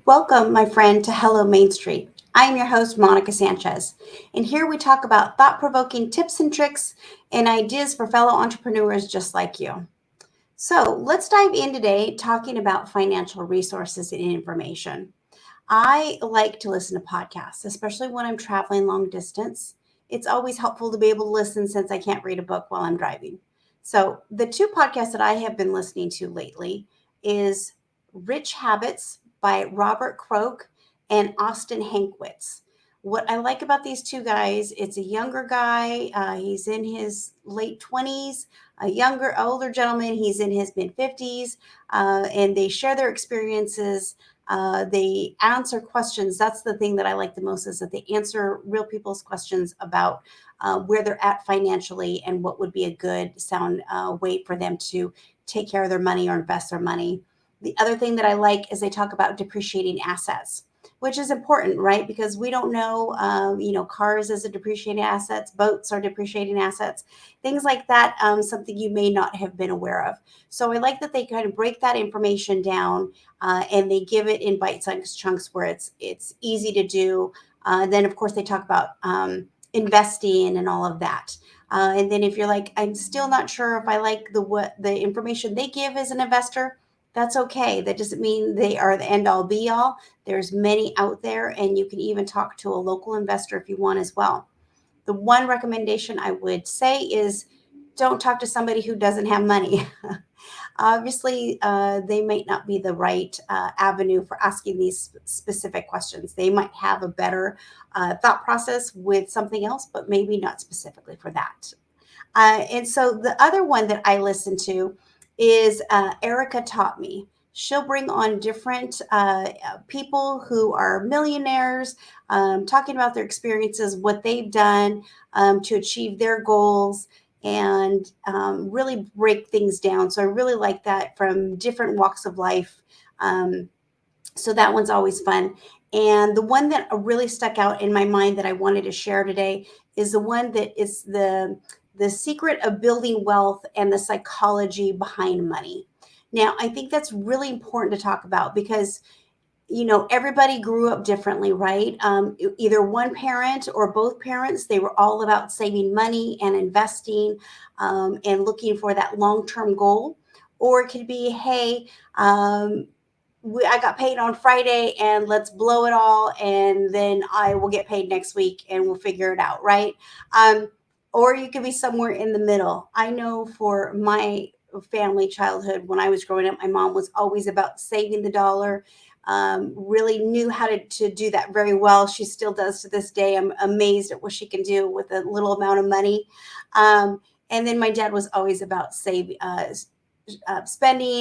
Welcome, my friend, to Hello Main Street. I am your host, Monica Sanchez, and here we talk about thought provoking tips and tricks and ideas for fellow entrepreneurs just like you. So, let's dive in today talking about financial resources and information. I like to listen to podcasts, especially when I'm traveling long distance. It's always helpful to be able to listen since I can't read a book while I'm driving. So, the two podcasts that I have been listening to lately is Rich Habits by Robert Croak and Austin Hankwitz. What I like about these two guys, it's a younger guy. He's in his late 20s, a older gentleman. He's in his mid 50s, and they share their experiences. They answer questions. That's the thing that I like the most is that they answer real people's questions about where they're at financially and what would be a good sound way for them to take care of their money or invest their money. The other thing that I like is they talk about depreciating assets, which is important, right? Because we don't know, cars as a depreciating assets, boats are depreciating assets, things like that. Something you may not have been aware of. So I like that they kind of break that information down and they give it in bite-sized chunks where it's easy to do. Then of course they talk about investing and all of that. And then if you're like, I'm still not sure if I like the information they give as an investor, that's okay. That doesn't mean they are the end all be all. There's many out there, and you can even talk to a local investor if you want as well. The one recommendation I would say is don't talk to somebody who doesn't have money. Obviously, they might not be the right avenue for asking these specific questions. They might have a better thought process with something else, but maybe not specifically for that. And so the other one that I listen to is Erika Taught Me. She'll bring on different people who are millionaires, talking about their experiences, what they've done to achieve their goals, and really break things down. So I really like that from different walks of life. So that one's always fun. And the one that really stuck out in my mind that I wanted to share today is the one that is the secret of building wealth and the psychology behind money. Now, I think that's really important to talk about because everybody grew up differently, right? Either one parent or both parents, they were all about saving money and investing and looking for that long-term goal. Or it could be, hey, I got paid on Friday and let's blow it all and then I will get paid next week and we'll figure it out, right? Um, or you could be somewhere in the middle. I know for my family childhood when I was growing up, my mom was always about saving the dollar. Really knew how to do that very well. She still does to this day. I'm amazed at what she can do with a little amount of money. And then my dad was always about spending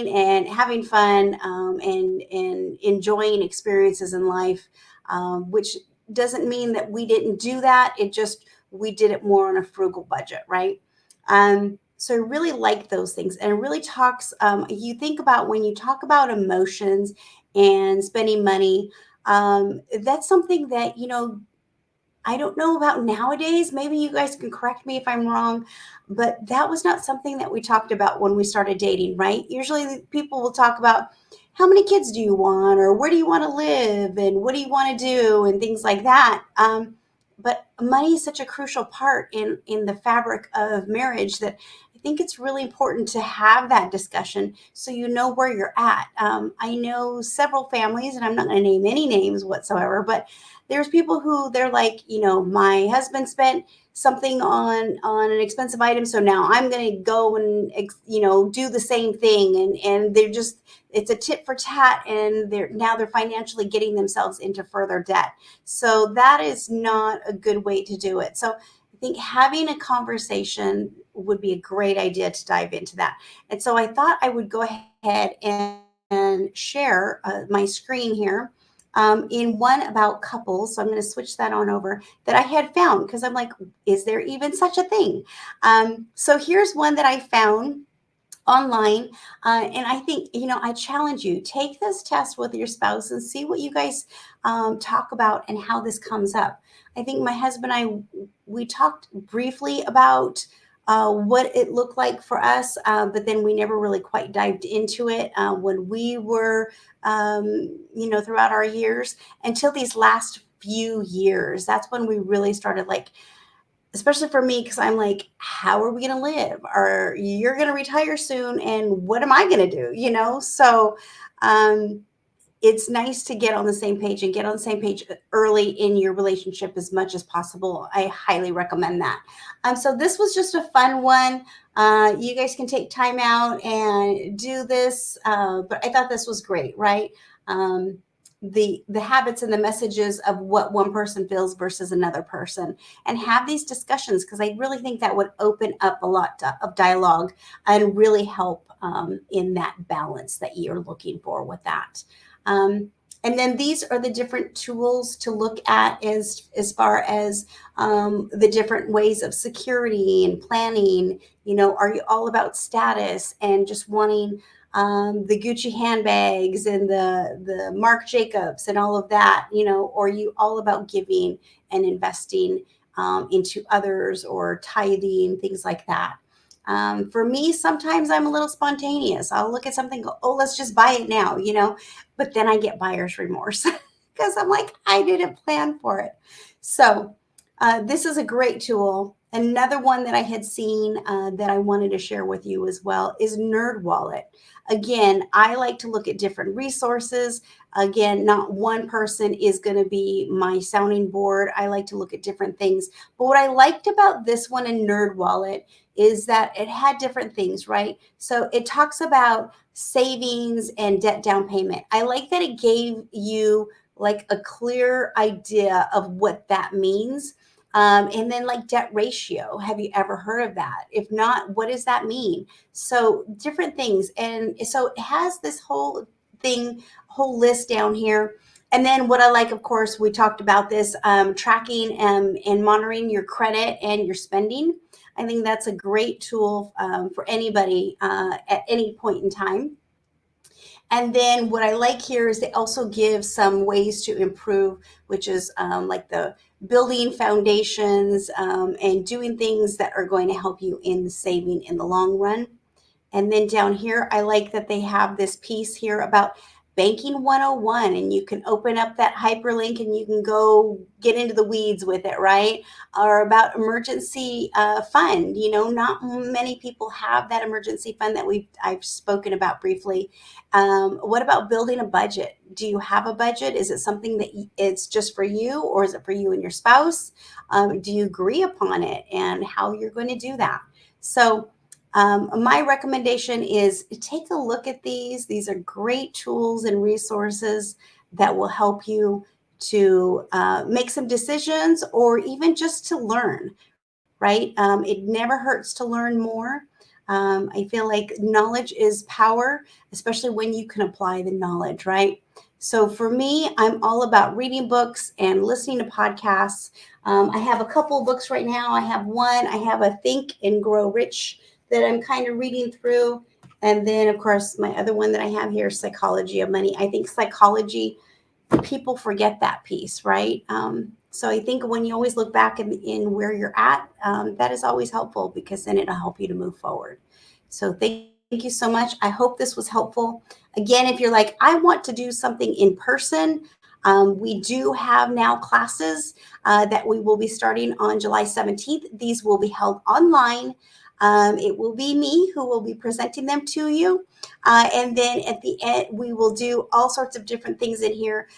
and having fun and enjoying experiences in life, which doesn't mean that we didn't do that. It just we did it more on a frugal budget, right? So I really like those things, and it really talks. You think about when you talk about emotions and spending money. That's something that I don't know about nowadays. Maybe you guys can correct me if I'm wrong, but that was not something that we talked about when we started dating, right? Usually people will talk about how many kids do you want, or where do you want to live, and what do you want to do, and things like that. But money is such a crucial part in the fabric of marriage that I think it's really important to have that discussion so you know where you're at. I know several families, and I'm not going to name any names whatsoever, but there's people who they're like, my husband spent something on an expensive item, so now I'm going to go and do the same thing, and they're just it's a tit for tat, and they're financially getting themselves into further debt. So that is not a good way to do it. So I think having a conversation would be a great idea to dive into that. And so I thought I would go ahead and share my screen here in one about couples. So I'm going to switch that on over that I had found because I'm like, is there even such a thing? So here's one that I found online. And I think, I challenge you, take this test with your spouse and see what you guys talk about and how this comes up. I think my husband and I, we talked briefly about what it looked like for us, but then we never really quite dived into it when we were, throughout our years until these last few years. That's when we really started, like, especially for me, because I'm like, how are we going to live? Or you're going to retire soon, and what am I going to do? So um, it's nice to get on the same page and get on the same page early in your relationship as much as possible. I highly recommend that. So this was just a fun one. You guys can take time out and do this, but I thought this was great, right? Um, the habits and the messages of what one person feels versus another person, and have these discussions, because I really think that would open up a lot of dialogue and really help in that balance that you're looking for with that. Um, and then these are the different tools to look at as far as the different ways of security and planning. Are you all about status and just wanting the Gucci handbags and the Marc Jacobs and all of that? Or are you all about giving and investing into others, or tithing, things like that? For me, sometimes I'm a little spontaneous. I'll look at something, go, oh, let's just buy it now, but then I get buyer's remorse because I'm like, I didn't plan for it. So this is a great tool. Another one that I had seen that I wanted to share with you as well is Nerd Wallet. Again, I like to look at different resources. Again, not one person is going to be my sounding board. I like to look at different things. But what I liked about this one in Nerd Wallet is that it had different things, right? So it talks about savings and debt down payment. I like that it gave you like a clear idea of what that means. And then, like, debt ratio. Have you ever heard of that? If not, what does that mean? So different things. And so it has this whole thing, whole list down here. And then what I like, of course, we talked about this, tracking and monitoring your credit and your spending. I think that's a great tool for anybody at any point in time. And then what I like here is they also give some ways to improve, which is like the building foundations and doing things that are going to help you in the saving in the long run. And then down here, I like that they have this piece here about banking 101, and you can open up that hyperlink and you can go get into the weeds with it, right? Or about emergency fund. Not many people have that emergency fund that I've spoken about briefly. What about building a budget? Do you have a budget? Is it something that it's just for you, or is it for you and your spouse? Do you agree upon it and how you're going to do that? So my recommendation is take a look at these. These are great tools and resources that will help you to make some decisions, or even just to learn, right? It never hurts to learn more. I feel like knowledge is power, especially when you can apply the knowledge, right? So for me, I'm all about reading books and listening to podcasts. I have a couple of books right now. I have one, I have a Think and Grow Rich that I'm kind of reading through. And then, of course, my other one that I have here is Psychology of Money. I think psychology, people forget that piece, right? So I think when you always look back in where you're at, that is always helpful, because then it'll help you to move forward. So thank you so much. I hope this was helpful. Again, if you're like, I want to do something in person, we do have now classes that we will be starting on July 17th. These will be held online. It will be me who will be presenting them to you. And then at the end, we will do all sorts of different things in here,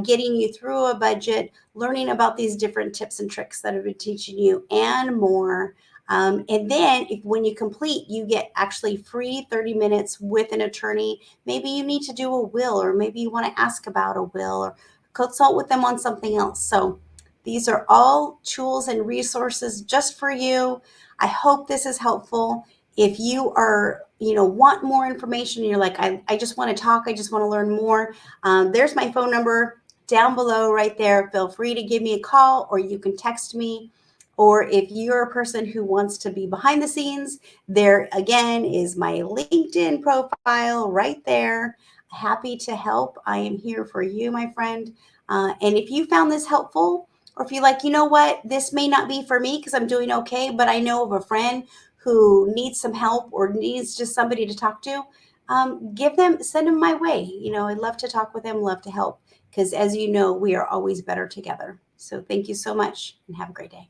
getting you through a budget, learning about these different tips and tricks that I've been teaching you, and more. And then when you complete, you get actually free 30 minutes with an attorney. Maybe you need to do a will, or maybe you want to ask about a will, or consult with them on something else. So these are all tools and resources just for you. I hope this is helpful. If you are, want more information, and you're like, I just want to talk, I just want to learn more, there's my phone number down below right there. Feel free to give me a call, or you can text me. Or if you're a person who wants to be behind the scenes, there again is my LinkedIn profile right there. Happy to help. I am here for you, my friend. And if you found this helpful, or if you're like, you know what, this may not be for me because I'm doing okay, but I know of a friend who needs some help or needs just somebody to talk to, send them my way. I'd love to talk with them, love to help, because as you know, we are always better together. So thank you so much and have a great day.